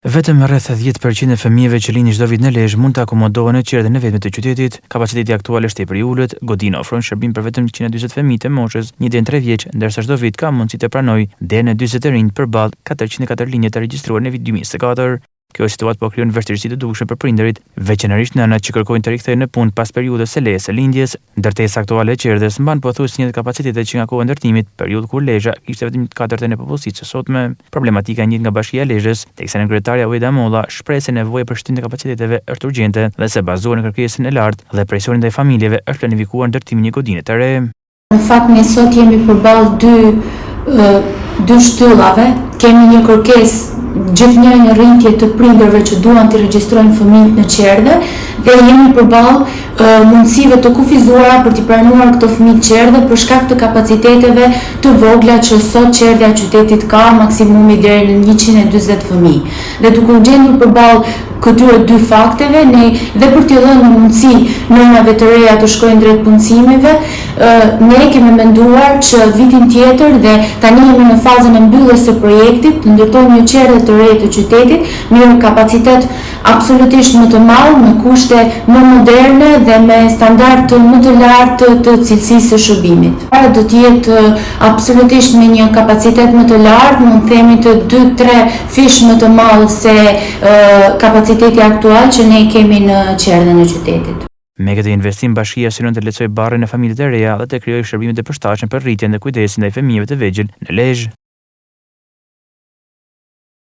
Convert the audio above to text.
Vetëm rreth 10% e fëmijëve që linin çdo vit në Lezhë mund të akomodohen në qerdhën e vetme të qytetit. Kapaciteti aktual është tepër i ulët. Godina ofron shërbim për vetëm 140 fëmijë të moshës 1 deri në 3 vjeç, ndërsa çdo vit ka mundësi të pranojë deri në 40 të rinj përballë 404 linje të regjistruar në vit 2024. Kjo situatë po krijon vështirësi të dukshme për prindërit, veçanërisht nënat që kërkojnë të rikthehen në punë pas periudhës së lejes së lindjes. Ndërtesa aktuale e qerdhës mban pothuajse njëjtë kapacitete që nga koha e ndërtimit, periudhë kur Lezhë kishte vetëm 1/4 e popullsisë së sotme. Problematika njëjtë nga Bashkia e Lezhës, teksa kryetaria Ueda Molla shpreh se nevoja për shtytjen e kapaciteteve është urgjente dhe se bazohet në kërkesën e lartë dhe presionin ndaj familjeve është planifikuar ndërtimi një godine të re. Në fakt ne sot jemi përballë dy shtyllave, kemi një kërkesë gjithnjë një rritje të prindërve që duan të regjistrojnë fëmijët në qerdhe dhe jemi përballë mundësive të kufizuara për të pranuar këto fëmijë qerdhe për shkak të kapaciteteve të vogla që sot qerdhja e qytetit ka maksimumi deri në 140 fëmijë. Dhe duke u gjendur përballë këtyre dy fakteve, ne dhe për t'i dhënë mundësi nënave të reja të shkojnë drejt punësimeve, ne kemi menduar që vitin tjetër dhe tani jemi në fazën e mbylljes së projektit, të ndërtojmë një qerdhe të re të qytetit me një kapacitet absolutisht më të madh, me kushte më moderne dhe me standard më të lartë të cilësisë së shërbimit. Do të jetë absolutisht me një kapacitet më të lartë, mund të themi të 2-3 fish më të madh se kapaciteti aktual që ne kemi në qerdhen e qytetit. Me këtë investim, bashkia synon të lehtësojë barrën e familjeve të reja dhe të krijojë shërbime të përshtatshme për rritjen dhe kujdesin ndaj fëmijëve të vegjël në Lezhë.